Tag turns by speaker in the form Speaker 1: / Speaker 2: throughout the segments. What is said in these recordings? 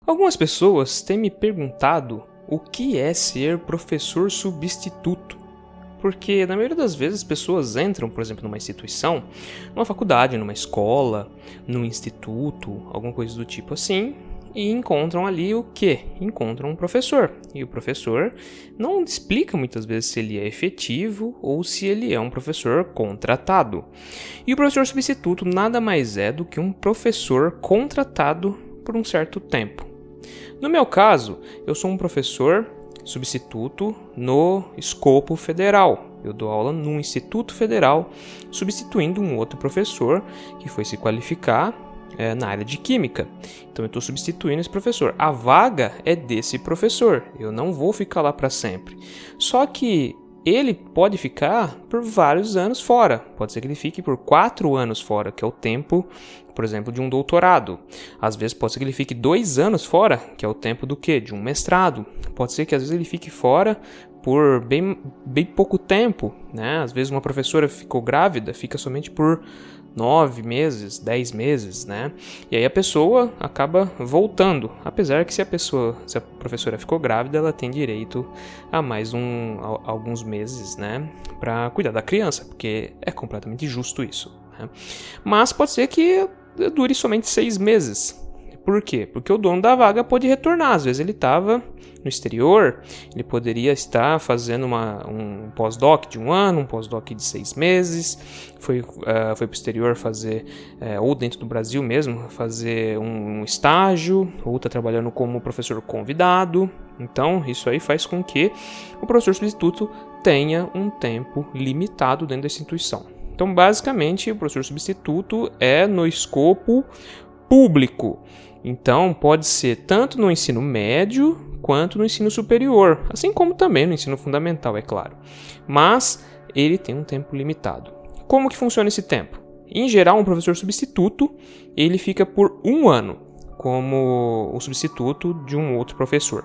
Speaker 1: Algumas pessoas têm me perguntado o que é ser professor substituto. Porque na maioria das vezes as pessoas entram, por exemplo, numa instituição, numa faculdade, numa escola, num instituto, alguma coisa do tipo assim, e encontram ali o quê? Encontram um professor. E o professor não explica muitas vezes se ele é efetivo ou se ele é um professor contratado. E o professor substituto nada mais é do que um professor contratado por um certo tempo. No meu caso, eu sou um professor substituto no escopo federal. Eu dou aula num instituto federal, substituindo um outro professor que foi se qualificar na área de química. Então eu estou substituindo esse professor. A vaga é desse professor. Eu não vou ficar lá para sempre. Só que ele pode ficar por vários anos fora. Pode ser que ele fique por 4 anos fora, que é o tempo, por exemplo, de um doutorado. Às vezes pode ser que ele fique 2 anos fora, que é o tempo do quê? De um mestrado. Pode ser que às vezes ele fique fora por bem pouco tempo, né? Às vezes uma professora ficou grávida, fica somente por 9 meses, 10 meses, né? E aí a pessoa acaba voltando, apesar que se a professora ficou grávida, ela tem direito a mais alguns meses, né? Para cuidar da criança, porque é completamente justo isso, né? Mas pode ser que dure somente 6 meses. Por quê? Porque o dono da vaga pode retornar. Às vezes ele estava no exterior, ele poderia estar fazendo um pós-doc de 1 ano, um pós-doc de 6 meses, foi para o exterior fazer, ou dentro do Brasil mesmo, fazer um estágio, ou está trabalhando como professor convidado. Então, isso aí faz com que o professor substituto tenha um tempo limitado dentro da instituição. Então, basicamente, o professor substituto é no escopo público. Então, pode ser tanto no ensino médio quanto no ensino superior, assim como também no ensino fundamental, é claro. Mas ele tem um tempo limitado. Como que funciona esse tempo? Em geral, um professor substituto, ele fica por 1 ano como o substituto de um outro professor.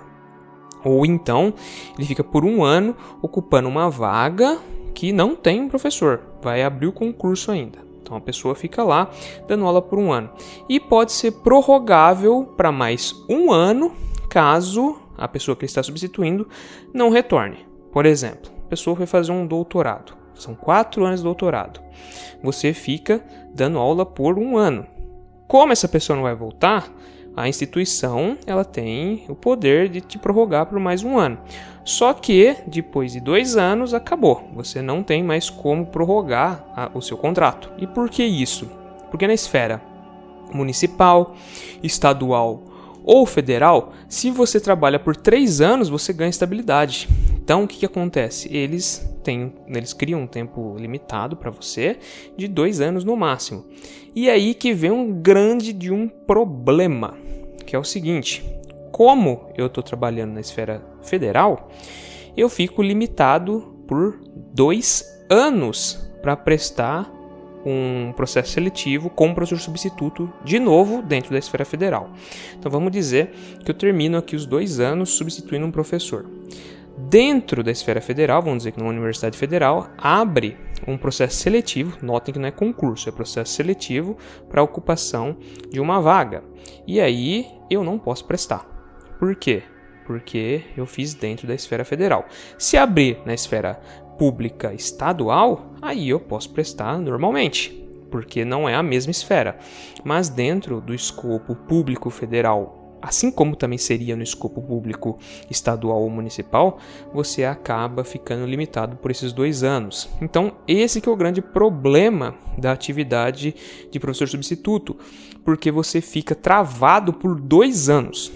Speaker 1: Ou então, ele fica por 1 ano ocupando uma vaga que não tem um professor. Vai abrir o concurso ainda. Então a pessoa fica lá dando aula por 1 ano. E pode ser prorrogável para mais 1 ano, caso a pessoa que está substituindo não retorne. Por exemplo, a pessoa foi fazer um doutorado. São 4 anos de doutorado. Você fica dando aula por 1 ano. Como essa pessoa não vai voltar, a instituição ela tem o poder de te prorrogar por mais 1 ano. Só que, depois de 2 anos, acabou. Você não tem mais como prorrogar o seu contrato. E por que isso? Porque na esfera municipal, estadual ou federal, se você trabalha por 3 anos, você ganha estabilidade. Então, o que acontece? Eles criam um tempo limitado para você, de 2 anos no máximo. E aí que vem um grande problema, que é o seguinte: como eu estou trabalhando na esfera federal, eu fico limitado por 2 anos para prestar um processo seletivo como professor substituto, de novo, dentro da esfera federal. Então vamos dizer que eu termino aqui os 2 anos substituindo um professor. Dentro da esfera federal, vamos dizer que numa universidade federal, abre um processo seletivo, notem que não é concurso, é processo seletivo para a ocupação de uma vaga. E aí eu não posso prestar. Por quê? Porque eu fiz dentro da esfera federal. Se abrir na esfera pública estadual, aí eu posso prestar normalmente, porque não é a mesma esfera. Mas dentro do escopo público federal, assim como também seria no escopo público estadual ou municipal, você acaba ficando limitado por esses 2 anos. Então, esse que é o grande problema da atividade de professor substituto, porque você fica travado por 2 anos.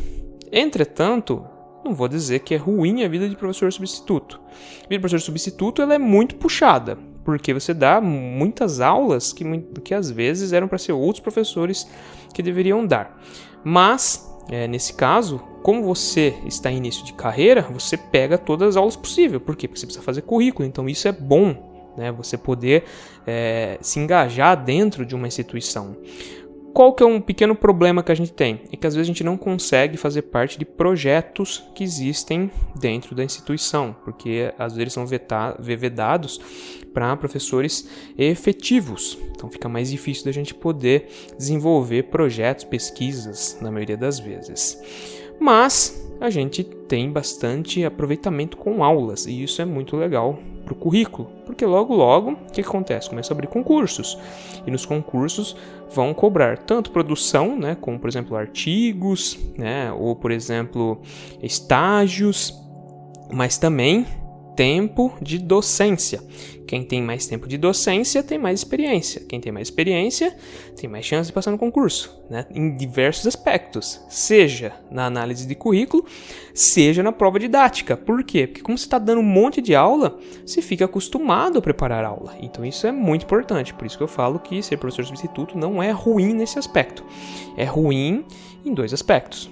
Speaker 1: Entretanto, não vou dizer que é ruim a vida de professor substituto. A vida de professor substituto ela é muito puxada, porque você dá muitas aulas que às vezes eram para ser outros professores que deveriam dar. Mas, nesse caso, como você está em início de carreira, você pega todas as aulas possíveis. Por quê? Porque você precisa fazer currículo, então isso é bom, né? Você poder se engajar dentro de uma instituição. qual que é um pequeno problema que a gente tem? É que às vezes a gente não consegue fazer parte de projetos que existem dentro da instituição, porque às vezes eles são vedados para professores efetivos. Então fica mais difícil da gente poder desenvolver projetos, pesquisas, na maioria das vezes. Mas a gente tem bastante aproveitamento com aulas, e isso é muito legal para o currículo, porque logo, o que acontece? Começa a abrir concursos, e nos concursos vão cobrar tanto produção, né, como, por exemplo, artigos, né, ou, por exemplo, estágios, mas também tempo de docência. Quem tem mais tempo de docência tem mais experiência. Quem tem mais experiência tem mais chance de passar no concurso, né? Em diversos aspectos, seja na análise de currículo, seja na prova didática. Por quê? Porque como você está dando um monte de aula, você fica acostumado a preparar aula. Então isso é muito importante. Por isso que eu falo que ser professor substituto não é ruim nesse aspecto. É ruim em dois aspectos.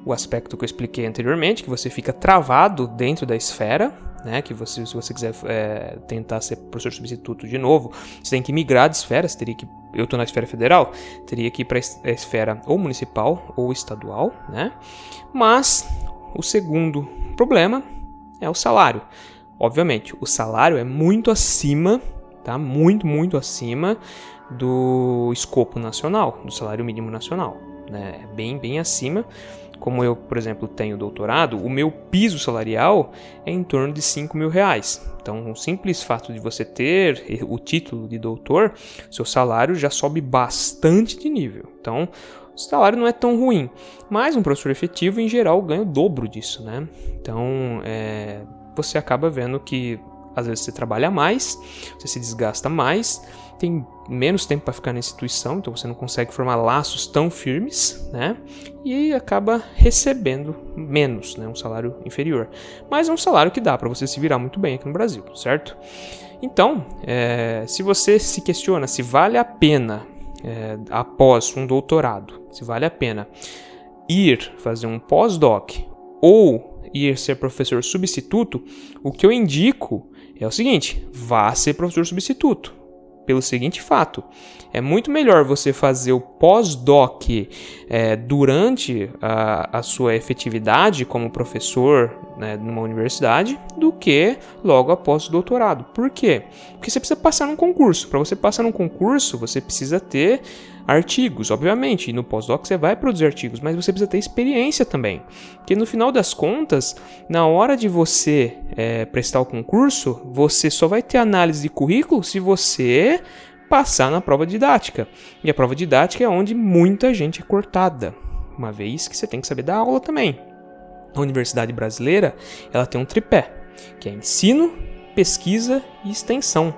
Speaker 1: O aspecto que eu expliquei anteriormente, que você fica travado dentro da esfera, né, que você, se você quiser tentar ser professor substituto de novo, você tem que migrar de esfera, eu estou na esfera federal, teria que ir para a esfera ou municipal ou estadual, né? Mas o segundo problema é o salário. Obviamente, o salário é muito acima, tá? Muito acima do escopo nacional, do salário mínimo nacional, né? É bem acima. Como eu, por exemplo, tenho doutorado, o meu piso salarial é em torno de R$5.000. Então, o simples fato de você ter o título de doutor, seu salário já sobe bastante de nível. Então, o salário não é tão ruim. Mas um professor efetivo, em geral, ganha o dobro disso, né? Então, você acaba vendo que, às vezes, você trabalha mais, você se desgasta mais, tem menos tempo para ficar na instituição, então você não consegue formar laços tão firmes, né? E acaba recebendo menos, né? Um salário inferior. Mas é um salário que dá para você se virar muito bem aqui no Brasil, certo? Então, se você se questiona se vale a pena, após um doutorado, se vale a pena ir fazer um pós-doc ou ir ser professor substituto, o que eu indico é o seguinte: vá ser professor substituto. Pelo seguinte fato, é muito melhor você fazer o pós-doc durante a sua efetividade como professor, né, numa universidade, do que logo após o doutorado. Por quê? Porque você precisa passar num concurso. Para você passar num concurso, você precisa ter artigos, obviamente, e no pós-doc você vai produzir artigos, mas você precisa ter experiência também, porque no final das contas, na hora de você prestar o concurso, você só vai ter análise de currículo se você passar na prova didática, e a prova didática é onde muita gente é cortada, uma vez que você tem que saber dar aula também. A Universidade Brasileira, ela tem um tripé, que é ensino, pesquisa e extensão.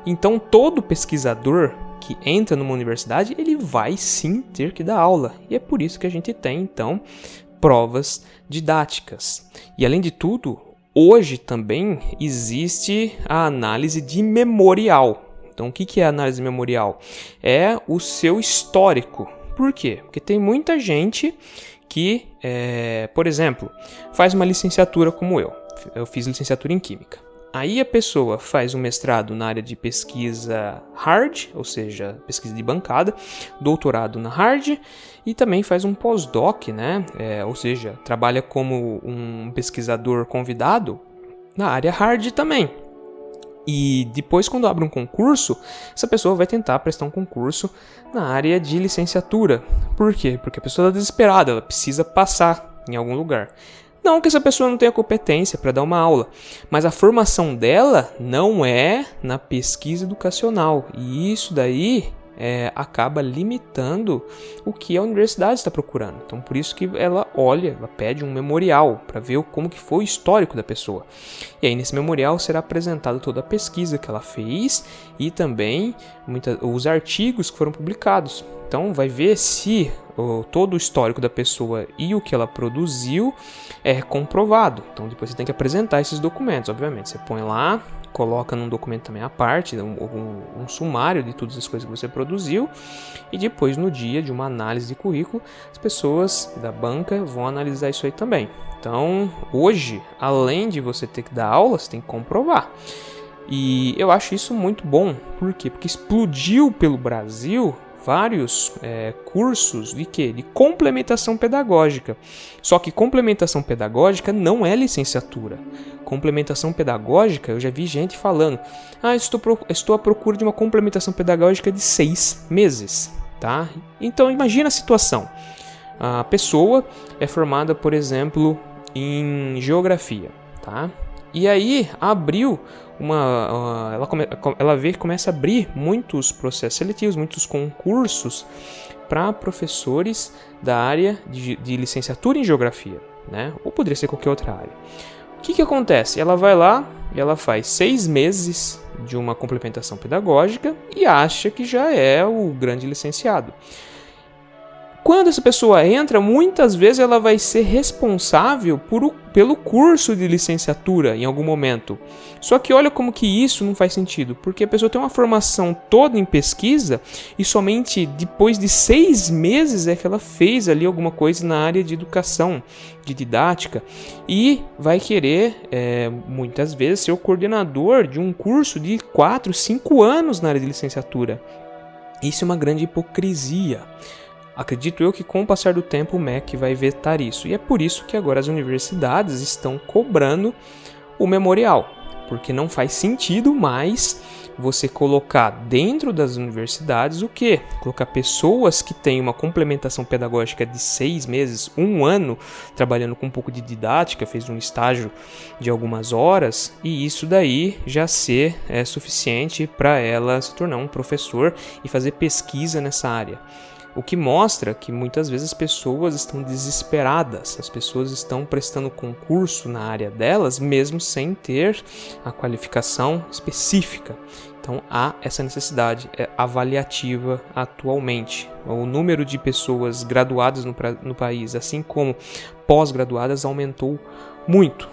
Speaker 1: Então, todo pesquisador que entra numa universidade, ele vai sim ter que dar aula. E é por isso que a gente tem, então, provas didáticas. E além de tudo, hoje também existe a análise de memorial. Então, o que é a análise memorial? É o seu histórico. Por quê? Porque tem muita gente que, por exemplo, faz uma licenciatura como eu. Eu fiz licenciatura em Química. Aí a pessoa faz um mestrado na área de pesquisa hard, ou seja, pesquisa de bancada, doutorado na hard, e também faz um pós-doc, né? Ou seja, trabalha como um pesquisador convidado na área hard também. E depois, quando abre um concurso, essa pessoa vai tentar prestar um concurso na área de licenciatura. Por quê? Porque a pessoa está desesperada, ela precisa passar em algum lugar. Não que essa pessoa não tenha competência para dar uma aula, mas a formação dela não é na pesquisa educacional. E isso daí acaba limitando o que a universidade está procurando. Então, por isso que ela pede um memorial para ver como que foi o histórico da pessoa. E aí, nesse memorial, será apresentado toda a pesquisa que ela fez e também os artigos que foram publicados. Então, vai ver se todo o histórico da pessoa e o que ela produziu é comprovado. Então, depois você tem que apresentar esses documentos, obviamente. Você põe lá, coloca num documento também à parte, um sumário de todas as coisas que você produziu, e depois, no dia de uma análise de currículo, as pessoas da banca vão analisar isso aí também. Então, hoje, além de você ter que dar aula, você tem que comprovar. E eu acho isso muito bom. Por quê? Porque explodiu pelo Brasil vários cursos de quê? De complementação pedagógica. Só que complementação pedagógica não é licenciatura. Complementação pedagógica, eu já vi gente falando, estou à procura de uma complementação pedagógica de 6 meses, tá? Então imagina a situação. A pessoa é formada, por exemplo, em geografia, tá? E aí abriu ela vê que começa a abrir muitos processos seletivos, muitos concursos para professores da área de licenciatura em geografia, né? Ou poderia ser qualquer outra área. O que acontece? Ela vai lá e ela faz 6 meses de uma complementação pedagógica e acha que já é o grande licenciado. Quando essa pessoa entra, muitas vezes ela vai ser responsável pelo curso de licenciatura em algum momento. Só que olha como que isso não faz sentido, porque a pessoa tem uma formação toda em pesquisa e somente depois de 6 meses é que ela fez ali alguma coisa na área de educação, de didática, e vai querer, muitas vezes, ser o coordenador de um curso de 4, 5 anos na área de licenciatura. Isso é uma grande hipocrisia. Acredito eu que com o passar do tempo o MEC vai vetar isso. E é por isso que agora as universidades estão cobrando o memorial. Porque não faz sentido mais você colocar dentro das universidades o quê? Colocar pessoas que têm uma complementação pedagógica de 6 meses, 1 ano, trabalhando com um pouco de didática, fez um estágio de algumas horas, e isso daí já ser suficiente para ela se tornar um professor e fazer pesquisa nessa área. O que mostra que muitas vezes as pessoas estão desesperadas, as pessoas estão prestando concurso na área delas, mesmo sem ter a qualificação específica. Então há essa necessidade avaliativa atualmente. O número de pessoas graduadas no país, assim como pós-graduadas, aumentou muito.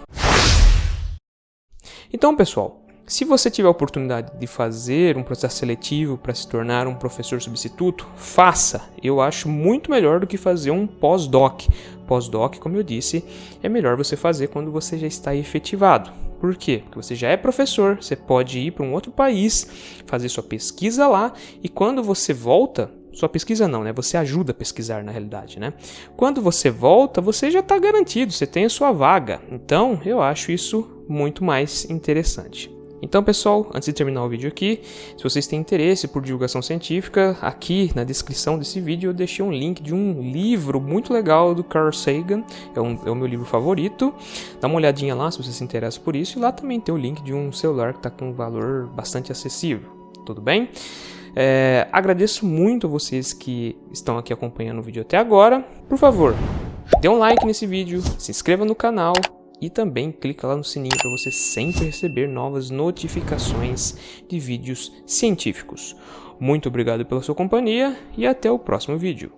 Speaker 1: Então, pessoal, se você tiver a oportunidade de fazer um processo seletivo para se tornar um professor substituto, faça. Eu acho muito melhor do que fazer um pós-doc. Pós-doc, como eu disse, é melhor você fazer quando você já está efetivado. Por quê? Porque você já é professor, você pode ir para um outro país, fazer sua pesquisa lá, e quando você volta, sua pesquisa não, né? Você ajuda a pesquisar na realidade, né? Quando você volta, você já está garantido, você tem a sua vaga. Então, eu acho isso muito mais interessante. Então, pessoal, antes de terminar o vídeo aqui, se vocês têm interesse por divulgação científica, aqui na descrição desse vídeo eu deixei um link de um livro muito legal do Carl Sagan, é o meu livro favorito. Dá uma olhadinha lá se você se interessa por isso, e lá também tem o link de um celular que está com um valor bastante acessível, tudo bem? Agradeço muito a vocês que estão aqui acompanhando o vídeo até agora. Por favor, dê um like nesse vídeo, se inscreva no canal, e também clica lá no sininho para você sempre receber novas notificações de vídeos científicos. Muito obrigado pela sua companhia e até o próximo vídeo.